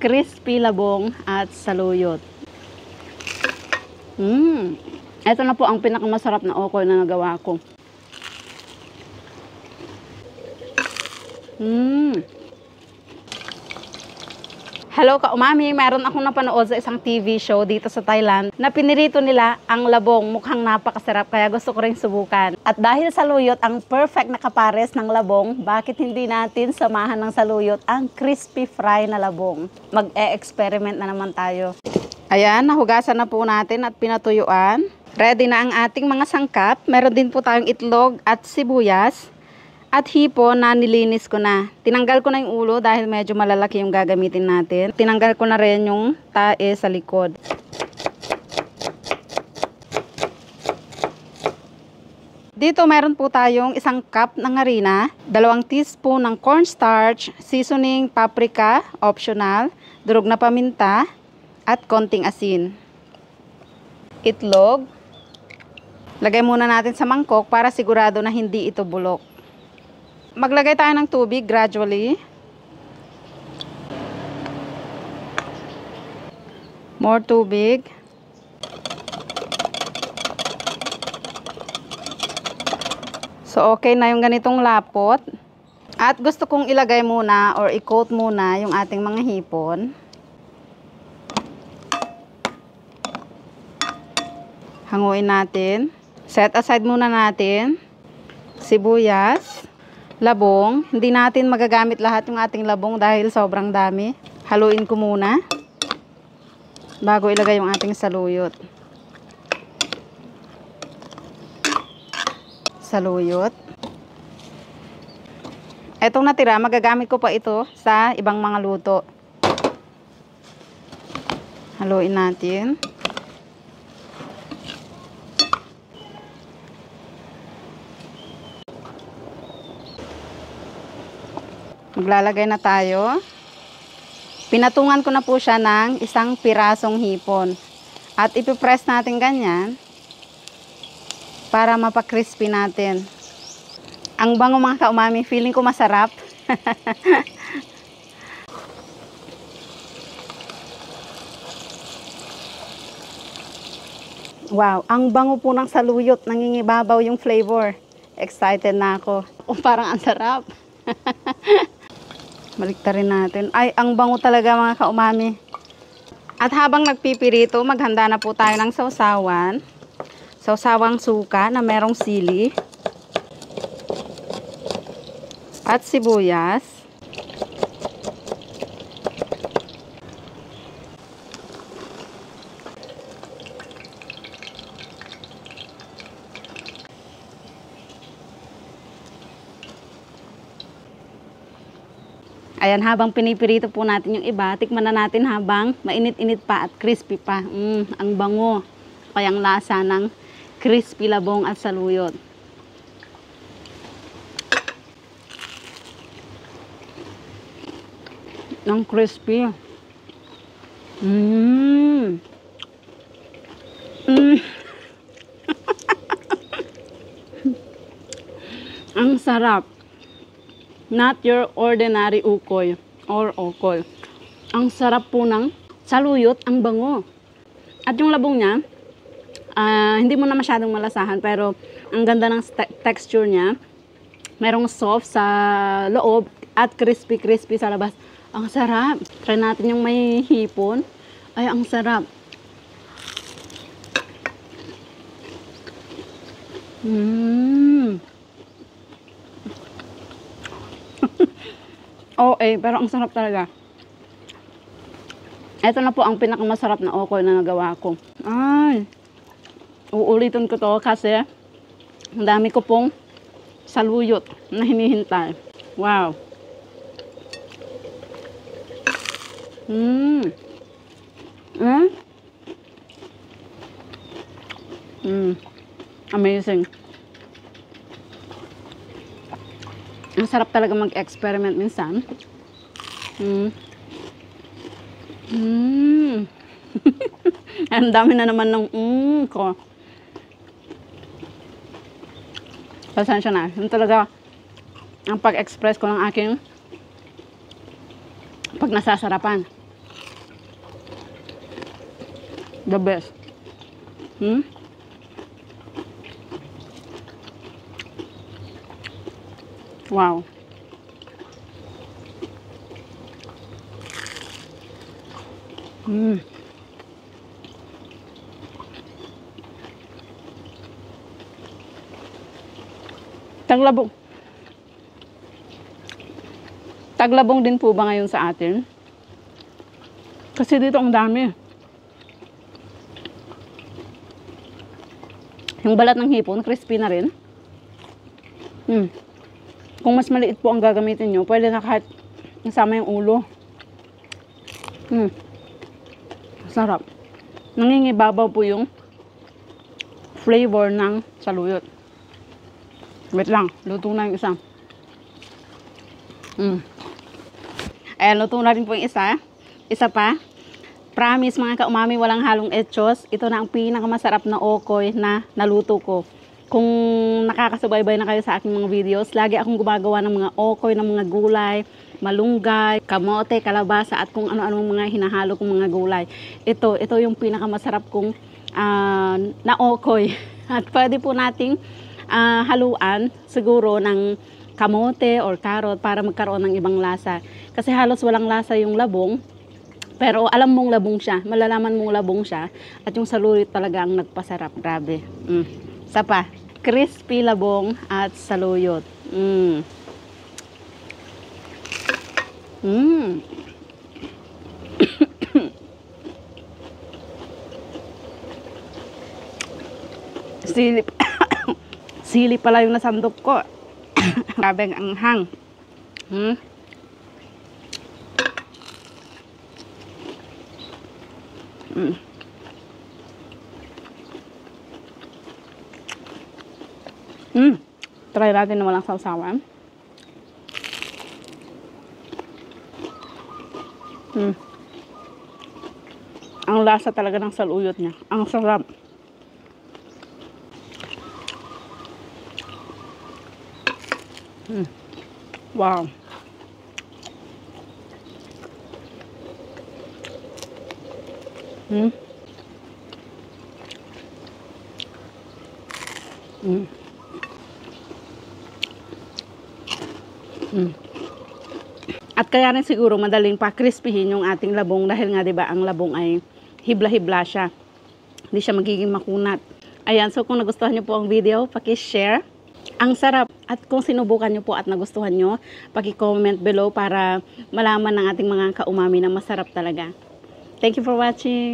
crispy labong at saluyot. Ito na po ang pinakamasarap na okoy na nagawa ko. Hello ka-umami, meron akong napanood sa isang TV show dito sa Thailand na pinirito nila ang labong. Mukhang napakasarap kaya gusto ko rin subukan. At dahil saluyot ang perfect na kapares ng labong, bakit hindi natin samahan ng saluyot ang crispy fry na labong? Mag-e-experiment na naman tayo. Ayan, nahugasan na po natin at pinatuyuan. Ready na ang ating mga sangkap. Meron din po tayong itlog at sibuyas. At hipon na nilinis ko na. Tinanggal ko na yung ulo dahil medyo malalaki yung gagamitin natin. Tinanggal ko na rin yung tae sa likod. Dito meron po tayong 1 cup ng harina, 2 teaspoon ng cornstarch, seasoning, paprika, optional, durog na paminta, at konting asin. Itlog. Lagay muna natin sa mangkok para sigurado na hindi ito bulok. Maglagay tayo ng tubig gradually. More tubig. So, okay na yung ganitong lapot. At gusto kong ilagay muna or i-coat muna yung ating mga hipon. Hanguin natin. Set aside muna natin. Sibuyas. Labong, hindi natin magagamit lahat yung ating labong dahil sobrang dami. Haluin ko muna bago ilagay yung ating saluyot. Saluyot. Etong natira, magagamit ko pa ito sa ibang mga luto. Haluin natin. Maglalagay na tayo. Pinatungan ko na po siya ng 1 pirasong hipon. At ipipress natin ganyan para mapakrispy natin. Ang bango mga ka-umami, feeling ko masarap. Wow, ang bango po ng saluyot, nangingibabaw yung flavor. Excited na ako. Parang ang sarap. Baliktarin natin. Ay, ang bango talaga mga ka-umami. At habang nagpipirito, maghanda na po tayo ng sausawan. Sausawang suka na merong sili. At sibuyas. Ayan, habang pinipirito po natin yung iba, tikman na natin habang mainit-init pa at crispy pa. Ang bango. Kaya ang lasa ng crispy labong at saluyot. Ang crispy. Ang sarap. Not your ordinary ukoy or okoy. Ang sarap po ng saluyot, ang bango. At yung labong niya, hindi mo na masyadong malasahan pero ang ganda ng texture niya. Merong soft sa loob at crispy-crispy sa labas. Ang sarap. Try natin yung may hipon. Ay, ang sarap. Pero ang sarap talaga. Ito na po ang pinakamasarap na okoy na nagawa ko. Ay, uulitin ko to kasi ang dami ko pong saluyot na hinihintay. Wow. Amazing. Ang sarap talaga mag-experiment minsan. Ang dami na naman ng ko. Pasensya na. Yung talaga ang pag-express ko ng aking pag nasasarapan. The best. Hmm? Wow. Hmm. Taglabong. Taglabong din po ba ngayon sa atin? Kasi dito ang dami. Yung balat ng hipon, crispy na rin. Kung mas maliit po ang gagamitin nyo, pwede na kahit nasama yung ulo. Sarap. Nangingibabaw po yung flavor ng saluyot. Wait lang, luto na yung isa. Ayan, luto na rin po yung isa. Isa pa. Promise mga kaumami, walang halong etchos. Ito na ang pinakamasarap na okoy na naluto ko. Kung nakakasubaybay na kayo sa aking mga videos, lagi akong gumagawa ng mga okoy, ng mga gulay, malunggay, kamote, kalabasa, at kung ano-ano mga hinahalo kong mga gulay. Ito yung pinakamasarap kong na okoy. At pwede po nating haluan siguro ng kamote or carrot para magkaroon ng ibang lasa. Kasi halos walang lasa yung labong. Pero alam mong labong siya. Malalaman mong labong siya. At yung saluyot talaga ang nagpasarap. Grabe. Isa pa. Crispy labong at saluyot. Silip. Sili pala yung nasandok ko. Grabe ang anghang. Try natin na walang sausawan. Ang lasa talaga ng saluyot niya. Ang sarap. Wow. At kaya rin siguro madaling pa-crispyhin yung ating labong dahil nga 'di ba ang labong ay hibla-hibla siya. Hindi siya magiging makunat. Ayan, so kung nagustuhan niyo po ang video, paki-share. Ang sarap. At kung sinubukan niyo po at nagustuhan niyo, paki-comment below para malaman ng ating mga kaumami na masarap talaga. Thank you for watching.